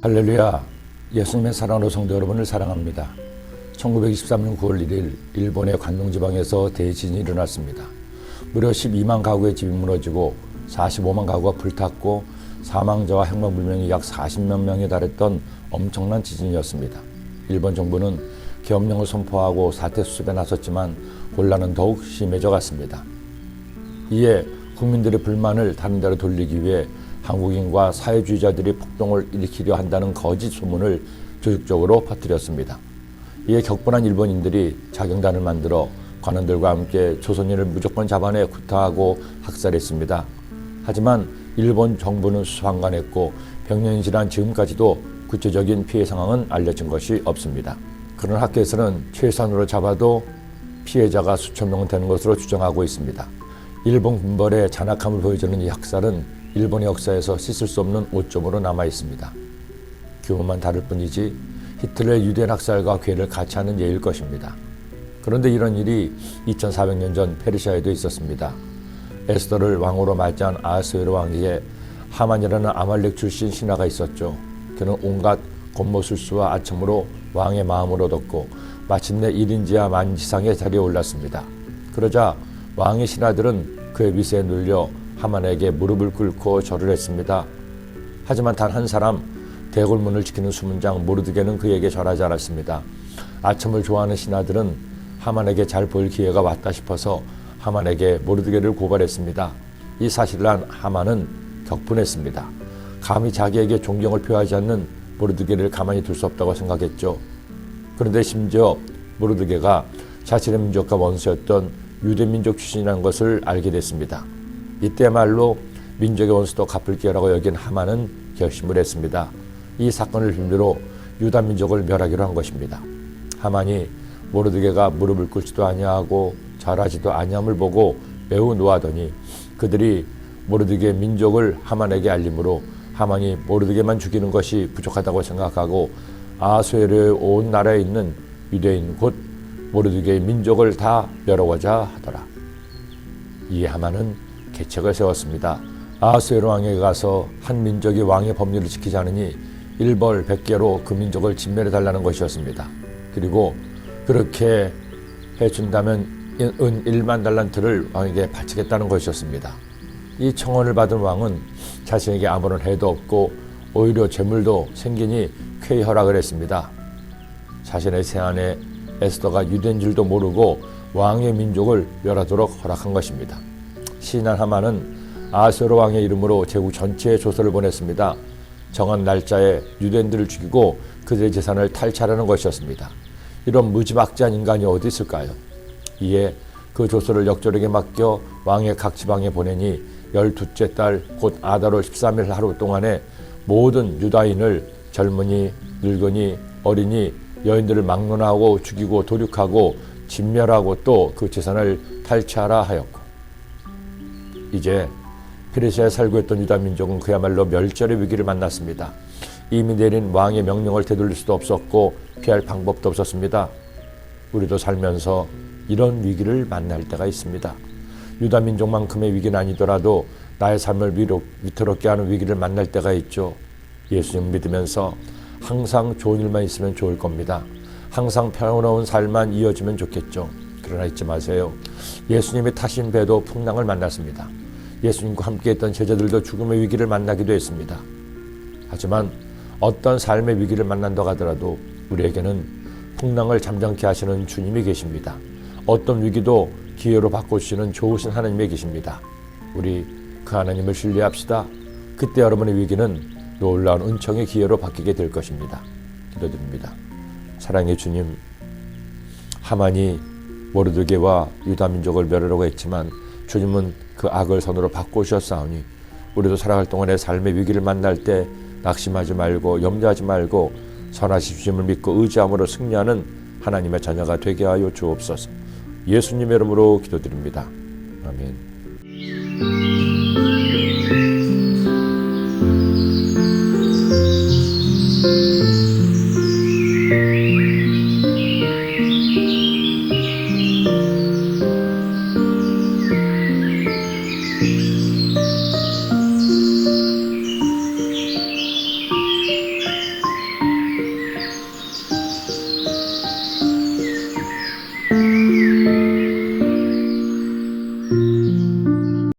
할렐루야. 예수님의 사랑으로 성도 여러분을 사랑합니다. 1923년 9월 1일 일본의 관동지방에서 대지진이 일어났습니다. 무려 12만 가구의 집이 무너지고 45만 가구가 불탔고 사망자와 행방불명이 약 40만 명에 달했던 엄청난 지진이었습니다. 일본 정부는 계엄령을 선포하고 사태 수습에 나섰지만 혼란은 더욱 심해져 갔습니다. 이에 국민들의 불만을 다른 데로 돌리기 위해 한국인과 사회주의자들이 폭동을 일으키려 한다는 거짓 소문을 조직적으로 퍼뜨렸습니다. 이에 격분한 일본인들이 자경단을 만들어 관원들과 함께 조선인을 무조건 잡아내 구타하고 학살했습니다. 하지만 일본 정부는 수상관했고 백년이 지난 지금까지도 구체적인 피해 상황은 알려진 것이 없습니다. 그런 학계에서는 최소한으로 잡아도 피해자가 수천 명은 되는 것으로 추정하고 있습니다. 일본 군벌의 잔악함을 보여주는 이 학살은 일본의 역사에서 씻을 수 없는 오점으로 남아 있습니다. 규모만 다를 뿐이지 히틀러의 유대인 학살과 괴를 같이 하는 예일 것입니다. 그런데 이런 일이 2400년 전 페르시아에도 있었습니다. 에스더를 왕으로 맞이한 아하스웨로 왕에게 하만이라는 아말렉 출신 신하가 있었죠. 그는 온갖 권모술수와 아첨으로 왕의 마음을 얻었고 마침내 1인지하 만지상의 자리에 올랐습니다. 그러자 왕의 신하들은 그의 위세에 눌려 하만에게 무릎을 꿇고 절을 했습니다. 하지만 단 한 사람, 대궐문을 지키는 수문장 모르드게는 그에게 절하지 않았습니다. 아첨을 좋아하는 신하들은 하만에게 잘 보일 기회가 왔다 싶어서 하만에게 모르드게를 고발했습니다. 이 사실을 안 하만은 격분했습니다. 감히 자기에게 존경을 표하지 않는 모르드게를 가만히 둘 수 없다고 생각했죠. 그런데 심지어 모르드게가 자신의 민족과 원수였던 유대민족 출신이라는 것을 알게 됐습니다. 이때야말로 민족의 원수도 갚을 기회라고 여긴 하만은 결심을 했습니다. 이 사건을 빌미로 유다 민족을 멸하기로 한 것입니다. 하만이 모르드게가 무릎을 꿇지도 아니하고 절하지도 아니함을 보고 매우 노하더니 그들이 모르드게 민족을 하만에게 알림으로 하만이 모르드게만 죽이는 것이 부족하다고 생각하고 아하스웨로의 온 나라에 있는 유대인 곧 모르드게의 민족을 다 멸하고자 하더라. 이에 하만은 계책을 세웠습니다. 아하스웨로 왕에게 가서 한 민족이 왕의 법률을 지키지 않으니 일벌 100개로 그 민족을 진멸해달라는 것이었습니다. 그리고 그렇게 해준다면 은 1만 달란트를 왕에게 바치겠다는 것이었습니다. 이 청원을 받은 왕은 자신에게 아무런 해도 없고 오히려 재물도 생기니 쾌히 허락을 했습니다. 자신의 새아내 에스더가 유대인 줄도 모르고 왕의 민족을 멸하도록 허락한 것입니다. 시인한 하만은 아하스웨로 왕의 이름으로 제국 전체에 조서를 보냈습니다. 정한 날짜에 유대인들을 죽이고 그들의 재산을 탈취하라는 것이었습니다. 이런 무지막지한 인간이 어디 있을까요? 이에 그 조서를 역졸에게 맡겨 왕의 각 지방에 보내니 12째 달 곧 아달월 13일 하루 동안에 모든 유다인을 젊은이, 늙은이, 어린이, 여인들을 막론하고 죽이고 도륙하고 진멸하고 또 그 재산을 탈취하라 하였고 이제 페르시아에 살고 있던 유다 민족은 그야말로 멸절의 위기를 만났습니다. 이미 내린 왕의 명령을 되돌릴 수도 없었고 피할 방법도 없었습니다. 우리도 살면서 이런 위기를 만날 때가 있습니다. 유다 민족만큼의 위기는 아니더라도 나의 삶을 위태롭게 하는 위기를 만날 때가 있죠. 예수님 믿으면서 항상 좋은 일만 있으면 좋을 겁니다. 항상 평화로운 삶만 이어지면 좋겠죠. 그러나 잊지 마세요. 예수님이 타신 배도 풍랑을 만났습니다. 예수님과 함께했던 제자들도 죽음의 위기를 만나기도 했습니다. 하지만 어떤 삶의 위기를 만난다고 하더라도 우리에게는 풍랑을 잠잠케 하시는 주님이 계십니다. 어떤 위기도 기회로 바꿔주시는 좋으신 하나님이 계십니다. 우리 그 하나님을 신뢰합시다. 그때 여러분의 위기는 놀라운 은총의 기회로 바뀌게 될 것입니다. 기도드립니다. 사랑의 주님, 하만이 모르드게와 유다 민족을 멸하려고 했지만 주님은 그 악을 선으로 바꾸셨사오니 우리도 살아갈 동안에 삶의 위기를 만날 때 낙심하지 말고 염려하지 말고 선하신 주님을 믿고 의지함으로 승리하는 하나님의 자녀가 되게 하여 주옵소서. 예수님의 이름으로 기도드립니다. 아멘.